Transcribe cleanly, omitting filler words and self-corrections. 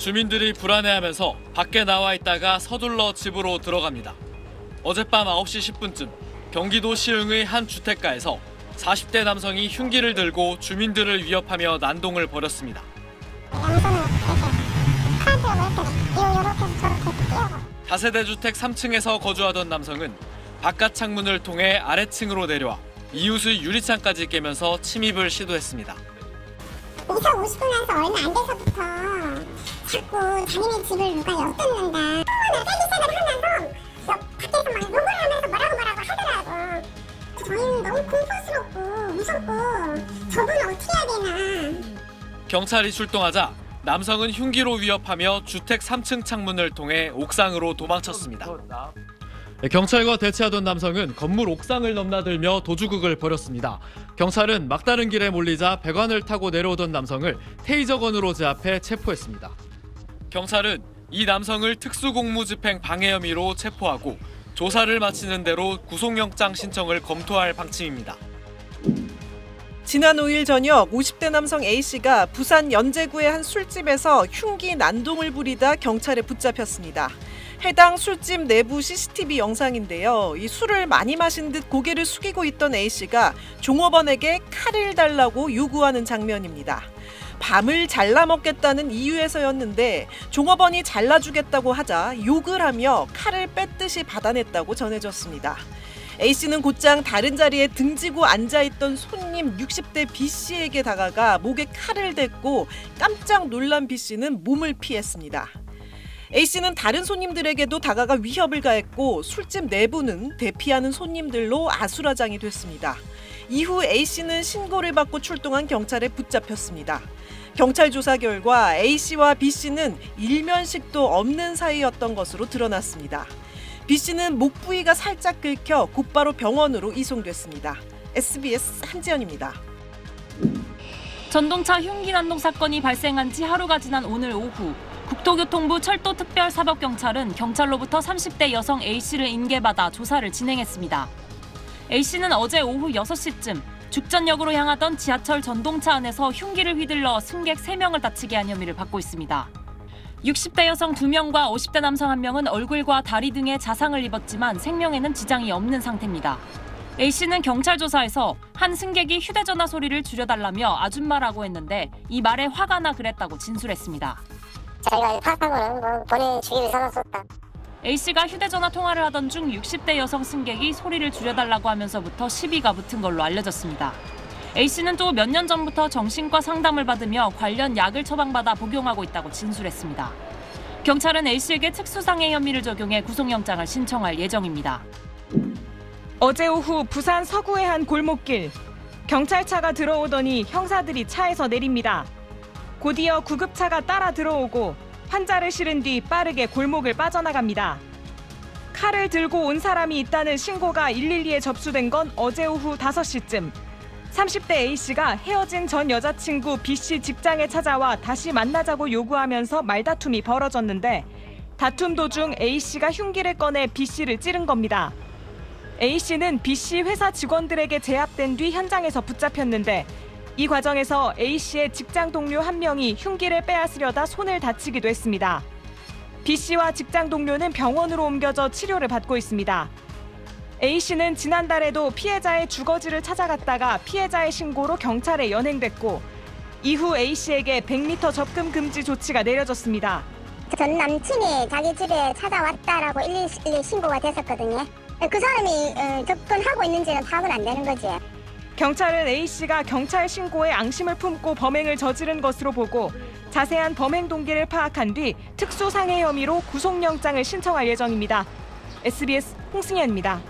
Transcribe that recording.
주민들이 불안해하면서 밖에 나와 있다가 서둘러 집으로 들어갑니다. 어젯밤 9시 10분쯤 경기도 시흥의 한 주택가에서 40대 남성이 흉기를 들고 주민들을 위협하며 난동을 벌였습니다. 다세대 주택 3층에서 거주하던 남성은 바깥 창문을 통해 아래층으로 내려와 이웃의 유리창까지 깨면서 침입을 시도했습니다. 이사 50분 와서 얼마 안 돼서부터 자꾸 자기네 집을 누가 엿듣는다. 처음에 빼기 시작을 하면서 밖에서 막 욕을 하면서 뭐라고 하더라고. 저희는 너무 공포스럽고 무섭고 저분은 어떻게 해야 되나. 경찰이 출동하자 남성은 흉기로 위협하며 주택 3층 창문을 통해 옥상으로 도망쳤습니다. 경찰과 대치하던 남성은 건물 옥상을 넘나들며 도주극을 벌였습니다. 경찰은 막다른 길에 몰리자 배관을 타고 내려오던 남성을 테이저건으로 제압해 체포했습니다. 경찰은 이 남성을 특수공무집행 방해 혐의로 체포하고 조사를 마치는 대로 구속영장 신청을 검토할 방침입니다. 지난 5일 저녁 50대 남성 A씨가 부산 연제구의 한 술집에서 흉기 난동을 부리다 경찰에 붙잡혔습니다. 해당 술집 내부 CCTV 영상인데요. 이 술을 많이 마신 듯 고개를 숙이고 있던 A씨가 종업원에게 칼을 달라고 요구하는 장면입니다. 밤을 잘라 먹겠다는 이유에서였는데 종업원이 잘라주겠다고 하자 욕을 하며 칼을 뺏듯이 받아냈다고 전해졌습니다. A씨는 곧장 다른 자리에 등지고 앉아있던 손님 60대 B씨에게 다가가 목에 칼을 댔고 깜짝 놀란 B씨는 몸을 피했습니다. A씨는 다른 손님들에게도 다가가 위협을 가했고 술집 내부는 대피하는 손님들로 아수라장이 됐습니다. 이후 A씨는 신고를 받고 출동한 경찰에 붙잡혔습니다. 경찰 조사 결과 A씨와 B씨는 일면식도 없는 사이였던 것으로 드러났습니다. B씨는 목 부위가 살짝 긁혀 곧바로 병원으로 이송됐습니다. SBS 한지연입니다. 전동차 흉기 난동 사건이 발생한 지 하루가 지난 오늘 오후 국토교통부 철도특별사법경찰은 경찰로부터 30대 여성 A씨를 인계받아 조사를 진행했습니다. A씨는 어제 오후 6시쯤 죽전역으로 향하던 지하철 전동차 안에서 흉기를 휘둘러 승객 3명을 다치게 한 혐의를 받고 있습니다. 60대 여성 2명과 50대 남성 1명은 얼굴과 다리 등에 자상을 입었지만 생명에는 지장이 없는 상태입니다. A씨는 경찰 조사에서 한 승객이 휴대전화 소리를 줄여달라며 아줌마라고 했는데 이 말에 화가 나 그랬다고 진술했습니다. 자기가 파악하고는 본인 죽이기 살았었다. A씨가 휴대전화 통화를 하던 중 60대 여성 승객이 소리를 줄여달라고 하면서부터 시비가 붙은 걸로 알려졌습니다. A씨는 또 몇 년 전부터 정신과 상담을 받으며 관련 약을 처방받아 복용하고 있다고 진술했습니다. 경찰은 A씨에게 특수상해 혐의를 적용해 구속영장을 신청할 예정입니다. 어제 오후 부산 서구의 한 골목길. 경찰차가 들어오더니 형사들이 차에서 내립니다. 곧이어 구급차가 따라 들어오고 환자를 실은 뒤 빠르게 골목을 빠져나갑니다. 칼을 들고 온 사람이 있다는 신고가 112에 접수된 건 어제 오후 5시쯤. 30대 A씨가 헤어진 전 여자친구 B씨 직장에 찾아와 다시 만나자고 요구하면서 말다툼이 벌어졌는데 다툼 도중 A씨가 흉기를 꺼내 B씨를 찌른 겁니다. A씨는 B씨 회사 직원들에게 제압된 뒤 현장에서 붙잡혔는데 이 과정에서 A씨의 직장 동료 1명이 흉기를 빼앗으려다 손을 다치기도 했습니다. B씨와 직장 동료는 병원으로 옮겨져 치료를 받고 있습니다. A씨는 지난달에도 피해자의 주거지를 찾아갔다가 피해자의 신고로 경찰에 연행됐고 이후 A씨에게 100m 접근 금지 조치가 내려졌습니다. 전 남친이 자기 집에 찾아왔다라고 112 신고가 됐었거든요. 그 사람이 접근하고 있는지는 파악은 안 되는 거지. 경찰은 A씨가 경찰 신고에 앙심을 품고 범행을 저지른 것으로 보고 자세한 범행 동기를 파악한 뒤 특수상해 혐의로 구속영장을 신청할 예정입니다. SBS 홍승현입니다.